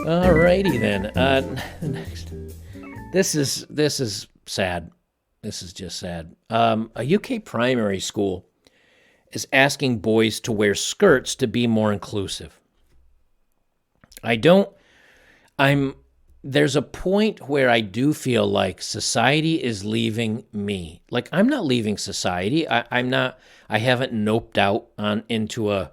All righty then. Next. This is sad. This is just sad. A UK primary school is asking boys to wear skirts to be more inclusive. There's a point where I do feel like society is leaving me. Like, I'm not leaving society. I haven't noped out into a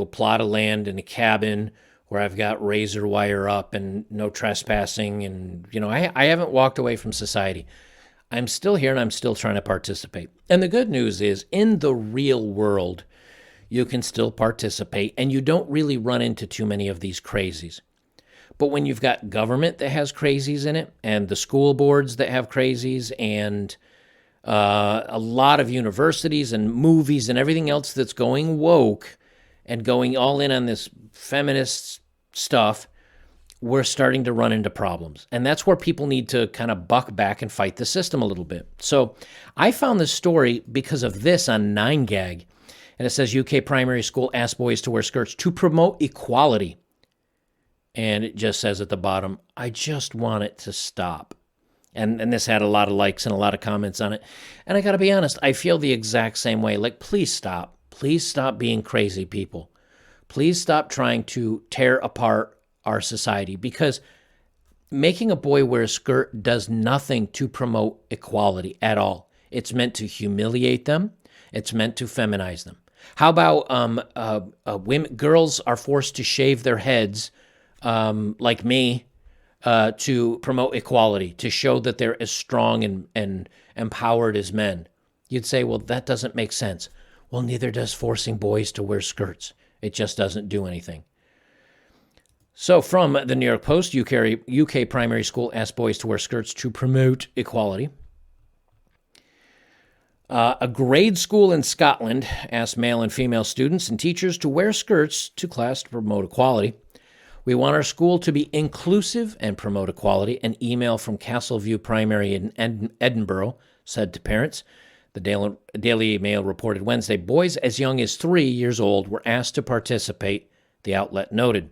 plot of land in a cabin where I've got razor wire up and no trespassing. And, I haven't walked away from society. I'm still here and I'm still trying to participate. And the good news is, in the real world, you can still participate and you don't really run into too many of these crazies. But when you've got government that has crazies in it, and the school boards that have crazies, and a lot of universities and movies and everything else that's going woke and going all in on this feminist stuff, we're starting to run into problems. And that's where people need to kind of buck back and fight the system a little bit. So I found this story because of this on 9gag. And it says UK primary school asks boys to wear skirts to promote equality. And it just says at the bottom, I just want it to stop. And this had a lot of likes and a lot of comments on it. And I got to be honest, I feel the exact same way. Like, please stop. Please stop being crazy people. Please stop trying to tear apart our society, because making a boy wear a skirt does nothing to promote equality at all. It's meant to humiliate them. It's meant to feminize them. How about girls are forced to shave their heads like me, to promote equality, to show that they're as strong and empowered as men. You'd say, well, that doesn't make sense. Well, neither does forcing boys to wear skirts. It just doesn't do anything. So from the New York Post, UK primary school asks boys to wear skirts to promote equality. A grade school in Scotland asked male and female students and teachers to wear skirts to class to promote equality. We want our school to be inclusive and promote equality, an email from Castleview Primary in Edinburgh said to parents. The Daily Mail reported Wednesday, boys as young as 3 years old were asked to participate, the outlet noted.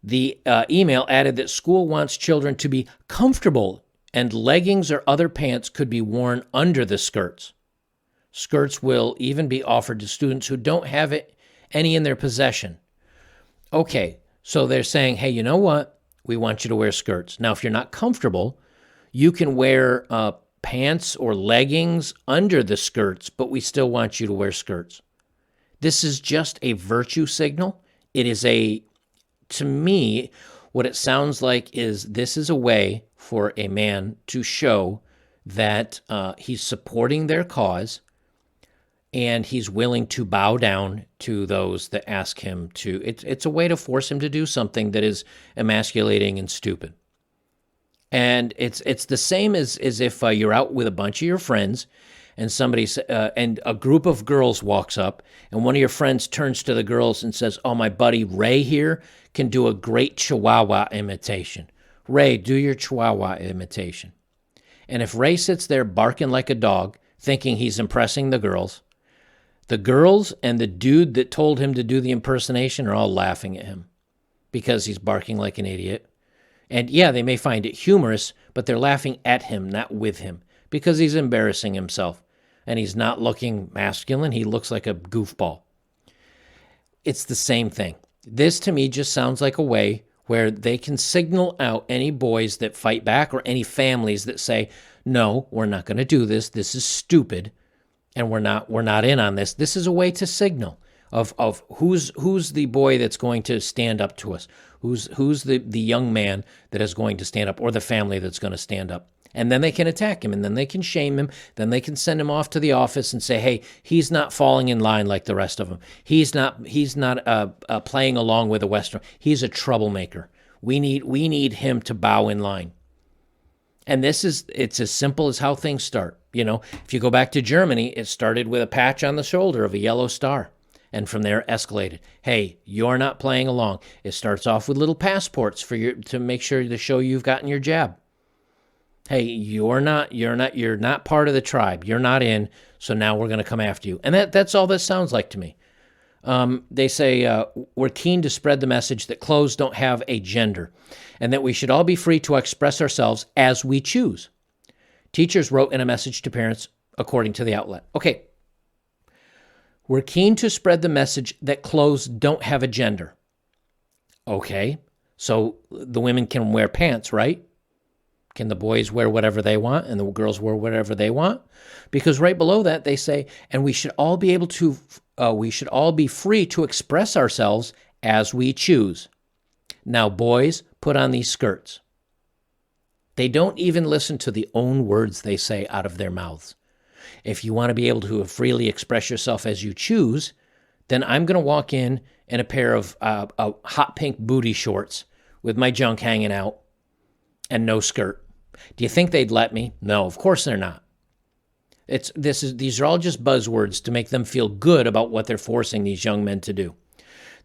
The email added that school wants children to be comfortable and leggings or other pants could be worn under the skirts. Skirts will even be offered to students who don't have any in their possession. Okay. So they're saying, hey, you know what? We want you to wear skirts. Now, if you're not comfortable, you can wear pants or leggings under the skirts, but we still want you to wear skirts. This is just a virtue signal. It is to me, what it sounds like is this is a way for a man to show that he's supporting their cause, and he's willing to bow down to those that ask him to. It's a way to force him to do something that is emasculating and stupid. And it's the same as if you're out with a bunch of your friends, and and a group of girls walks up, and one of your friends turns to the girls and says, "Oh, my buddy Ray here can do a great Chihuahua imitation. Ray, do your Chihuahua imitation." And if Ray sits there barking like a dog, thinking he's impressing the girls and the dude that told him to do the impersonation are all laughing at him because he's barking like an idiot. And yeah, they may find it humorous, but they're laughing at him, not with him, because he's embarrassing himself. And he's not looking masculine. He looks like a goofball. It's the same thing. This to me just sounds like a way where they can signal out any boys that fight back or any families that say, no, we're not going to do this. This is stupid. And we're not in on this. This is a way to signal of who's the boy that's going to stand up to us, who's the young man that is going to stand up, or the family that's going to stand up. And then they can attack him, and then they can shame him. Then they can send him off to the office and say, hey, he's not falling in line like the rest of them. He's not playing along with the Western. He's a troublemaker. We need him to bow in line. And it's as simple as how things start. If you go back to Germany, it started with a patch on the shoulder of a yellow star. And from there escalated. Hey, you're not playing along. It starts off with little passports to make sure to show you've gotten your jab. Hey, you're not part of the tribe. You're not in. So now we're going to come after you. And that's all this sounds like to me. They say, we're keen to spread the message that clothes don't have a gender and that we should all be free to express ourselves as we choose. Teachers wrote in a message to parents, according to the outlet. Okay, we're keen to spread the message that clothes don't have a gender. Okay, so the women can wear pants, right? Can the boys wear whatever they want and the girls wear whatever they want? Because right below that, they say, and we should all be able to, we should all be free to express ourselves as we choose. Now, boys, put on these skirts. They don't even listen to the own words they say out of their mouths. If you want to be able to freely express yourself as you choose, then I'm going to walk in a pair of hot pink booty shorts with my junk hanging out and no skirt. Do you think they'd let me? No, of course they're not. These are all just buzzwords to make them feel good about what they're forcing these young men to do.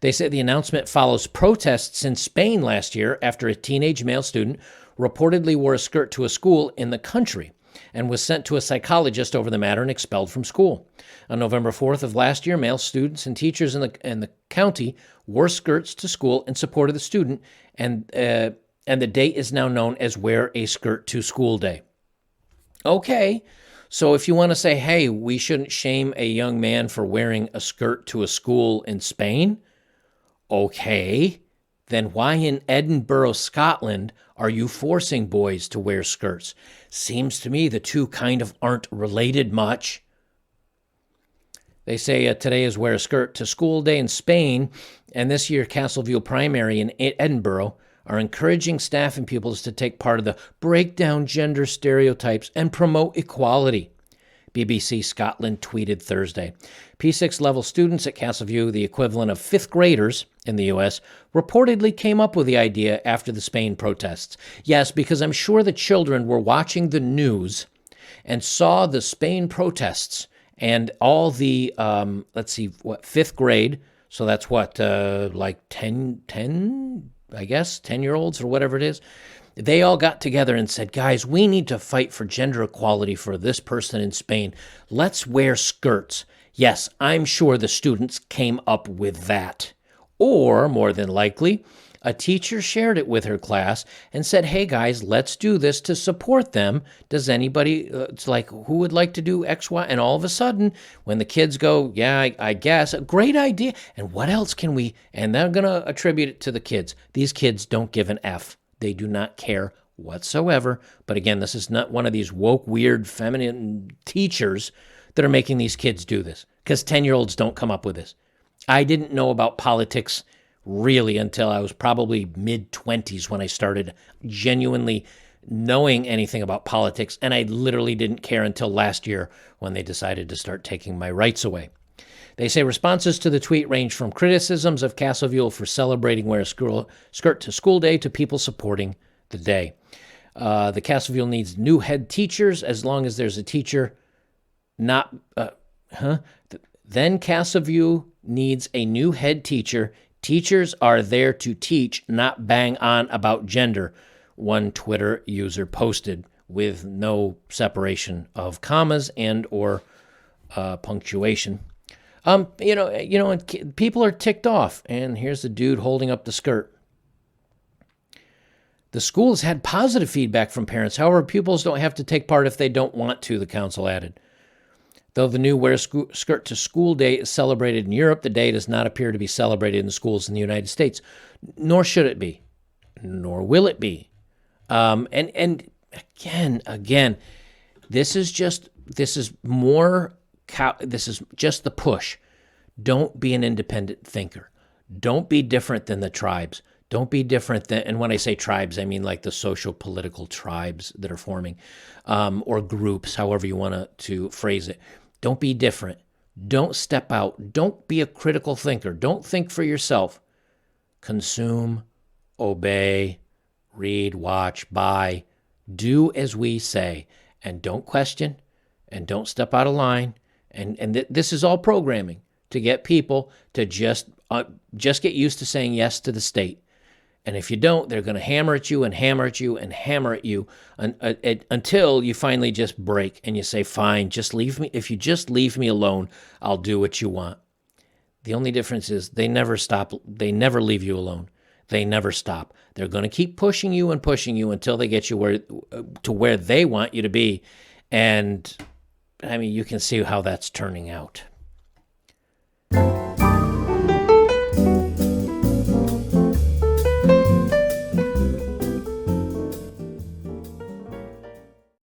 They say the announcement follows protests in Spain last year after a teenage male student reportedly wore a skirt to a school in the country and was sent to a psychologist over the matter and expelled from school. On November 4th of last year, male students and teachers in the county wore skirts to school in support of the student, and the date is now known as Wear a Skirt to School Day. Okay, so if you want to say, hey, we shouldn't shame a young man for wearing a skirt to a school in Spain, okay, then why in Edinburgh, Scotland, are you forcing boys to wear skirts? Seems to me the two kind of aren't related much. They say today is Wear a Skirt to School Day in Spain, and this year Castleview Primary in Edinburgh are encouraging staff and pupils to take part of the Break Down Gender Stereotypes and Promote Equality, BBC Scotland tweeted Thursday. P6 level students at Castleview, the equivalent of fifth graders in the U.S., reportedly came up with the idea after the Spain protests. Yes, because I'm sure the children were watching the news and saw the Spain protests and all the, fifth grade, so that's like 10, I guess, 10-year-olds or whatever it is. They all got together and said, guys, we need to fight for gender equality for this person in Spain. Let's wear skirts. Yes, I'm sure the students came up with that. Or, more than likely, a teacher shared it with her class and said, hey, guys, let's do this to support them. Does anybody, it's like, who would like to do X, Y? And all of a sudden, when the kids go, yeah, I guess, a great idea. And what else can we, and they're going to attribute it to the kids. These kids don't give an F. They do not care whatsoever. But again, this is not one of these woke, weird, feminine teachers that are making these kids do this, because 10-year-olds don't come up with this. I didn't know about politics really until I was probably mid-20s when I started genuinely knowing anything about politics, and I literally didn't care until last year when they decided to start taking my rights away. They say responses to the tweet range from criticisms of Castleview for celebrating Wear a Skirt to School Day to people supporting the day. The Castleview needs new head teachers as long as there's a teacher not... Then Castleview needs a new head teacher. Teachers are there to teach, not bang on about gender, one Twitter user posted with no separation of commas and or punctuation. And people are ticked off. And here's the dude holding up the skirt. The school has had positive feedback from parents. However, pupils don't have to take part if they don't want to, the council added. Though the new Wear a Skirt to School Day is celebrated in Europe, the day does not appear to be celebrated in the schools in the United States. Nor should it be. Nor will it be. And again, this is just the push. Don't be an independent thinker. Don't be different than the tribes. Don't be different than, and when I say tribes, I mean like the social political tribes that are forming, or groups, however you want to phrase it. Don't be different. Don't step out. Don't be a critical thinker. Don't think for yourself. Consume, obey, read, watch, buy. Do as we say, and don't question, and don't step out of line. And this is all programming to get people to just get used to saying yes to the state. And if you don't, they're going to hammer at you and hammer at you and hammer at you until you finally just break and you say, fine, just leave me. If you just leave me alone, I'll do what you want. The only difference is they never stop. They never leave you alone. They never stop. They're going to keep pushing you until they get you to where they want you to be. And I mean, you can see how that's turning out.